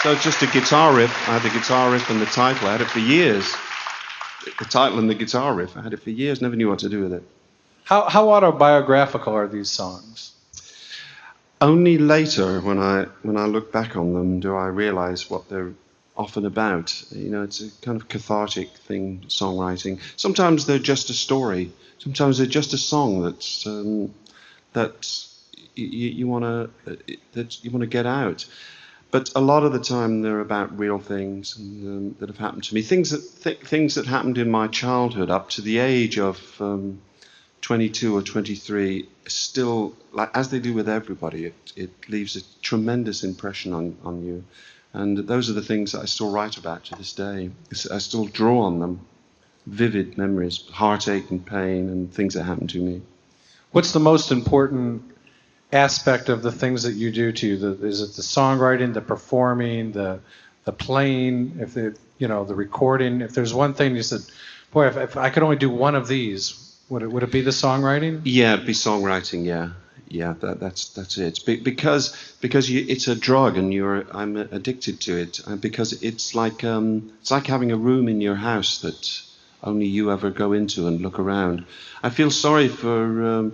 So just a guitar riff. I had the guitar riff and the title. I had it for years. The title and the guitar riff. I had it for years. Never knew what to do with it. How autobiographical are these songs? Only later, when I look back on them, do I realize what they're often about. You know, it's a kind of cathartic thing, songwriting. Sometimes they're just a story. Sometimes they're just a song that you want to get out. But a lot of the time, they're about real things that have happened to me. Things that happened in my childhood up to the age of 22 or 23. Still, like as they do with everybody, it leaves a tremendous impression on you. And those are the things that I still write about to this day. I still draw on them. Vivid memories, heartache and pain, and things that happened to me. What's the most important aspect of the things that you do to you? Is it the songwriting, the performing, the playing, the recording? If there's one thing you said, boy, if I could only do one of these, would it be the songwriting? Yeah, it'd be songwriting. Yeah, that's it. Because it's a drug, and I'm addicted to it. Because it's like having a room in your house that only you ever go into and look around. I feel sorry for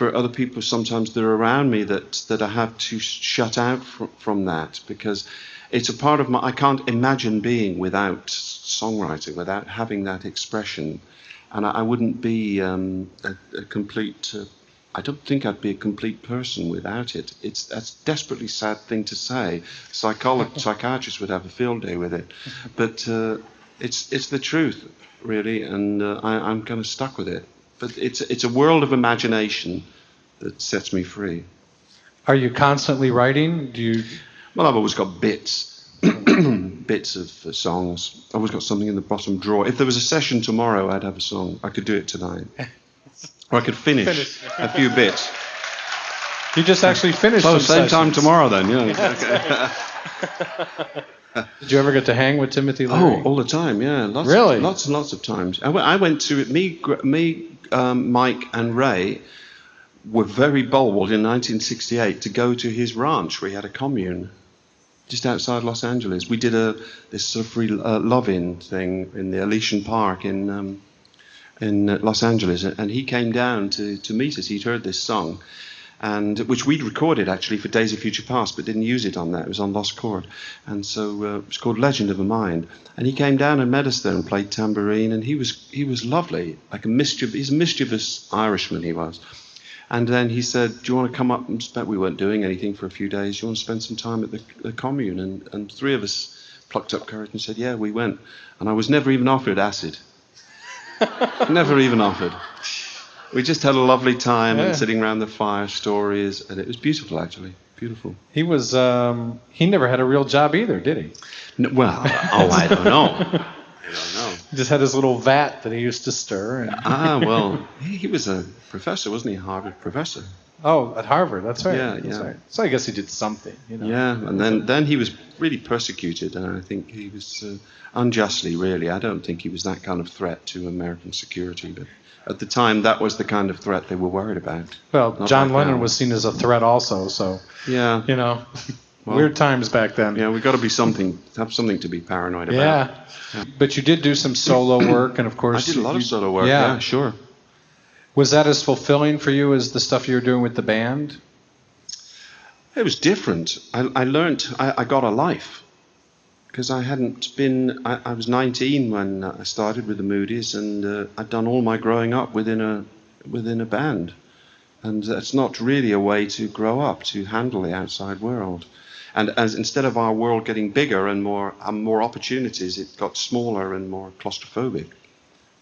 other people sometimes that are around me that I have to shut out from that, because it's a part of I can't imagine being without songwriting, without having that expression, and I wouldn't be a complete. I don't think I'd be a complete person without it. That's a desperately sad thing to say. Psychiatrists would have a field day with it, but it's the truth, really, and I'm kind of stuck with it. But it's a world of imagination that sets me free. Are you constantly writing? Well, I've always got bits of songs. I've always got something in the bottom drawer. If there was a session tomorrow, I'd have a song. I could do it tonight. Or I could finish a few bits. You just actually finished some same sessions. Time tomorrow then, yeah. Did you ever get to hang with Timothy Leary? Oh, all the time, yeah. Lots and lots of times. I went to it. Me, Mike and Ray were very bold in 1968 to go to his ranch where he had a commune just outside Los Angeles. We did this sort of free love-in thing in the Elysian Park in Los Angeles, and he came down to meet us. He'd heard this song, and which we'd recorded actually for Days of Future Past, but didn't use it on that. It was on Lost Chord, and so it was called Legend of a Mind. And he came down and met us there and played tambourine, and he was lovely, like he's a mischievous Irishman, he was. And then he said, "Do you want to come up and spend?" We weren't doing anything for a few days. "Do you want to spend some time at the commune?" And three of us plucked up courage and said, "Yeah, we went." And I was never even offered acid. Never even offered. We just had a lovely time and sitting around the fire, stories, and it was beautiful, actually. Beautiful. He was. He never had a real job either, did he? No, well, I don't know. I don't know. He just had his little vat that he used to stir. Well, he was a professor, wasn't he? A Harvard professor. Oh, at Harvard, that's right. Yeah, that's yeah. Right. So I guess he did something, Yeah, and then he was really persecuted, and I think he was unjustly, really. I don't think he was that kind of threat to American security, but at the time, that was the kind of threat they were worried about. Well, John Lennon was seen as a threat also, so yeah, well, weird times back then. Yeah, we've got to have something to be paranoid about. Yeah. But you did do some solo work, and of course... I did a lot of solo work, yeah, sure. Was that as fulfilling for you as the stuff you were doing with the band? It was different. I learned, I got a life. Because I hadn't been, I was 19 when I started with the Moody's, and I'd done all my growing up within a band. And that's not really a way to grow up, to handle the outside world. And as instead of our world getting bigger and more opportunities, it got smaller and more claustrophobic.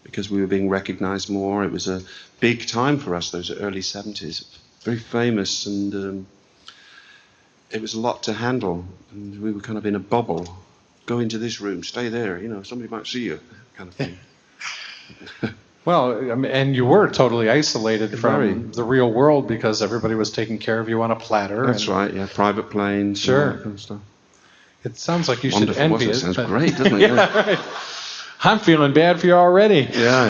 Because we were being recognized more. It was a big time for us, those early 70s. Very famous, and it was a lot to handle. And we were kind of in a bubble. Go into this room, stay there, somebody might see you, kind of thing. Well, and you were totally isolated from the real world because everybody was taking care of you on a platter. That's right, yeah, private planes, sure, and all that kind of stuff. It sounds like you should envy it. Sounds great, doesn't it? Yeah, right. I'm feeling bad for you already. Yeah.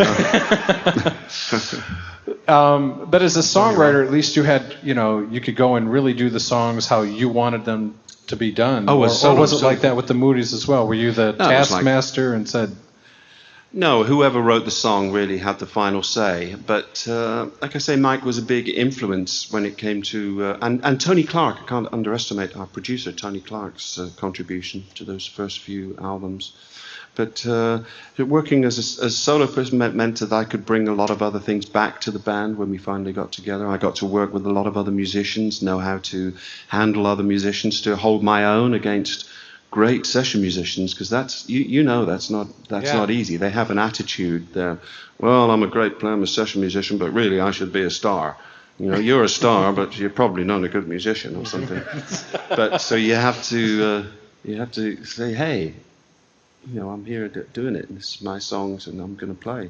But as a songwriter, at least you had, you could go and really do the songs how you wanted them to be done? Oh, or was it so, like that with the Moody's as well? Were you the taskmaster and said... No, whoever wrote the song really had the final say. But like I say, Mike was a big influence when it came to... and Tony Clark, I can't underestimate our producer, Tony Clark's contribution to those first few albums. But working as a solo person meant that I could bring a lot of other things back to the band when we finally got together. I got to work with a lot of other musicians, know how to handle other musicians, to hold my own against great session musicians, because that's not easy. They have an attitude that, well, I'm a great player, I'm a session musician, but really I should be a star. You're a star, but you're probably not a good musician or something. But so you have to say, hey, I'm here doing it. This is my songs, and I'm going to play.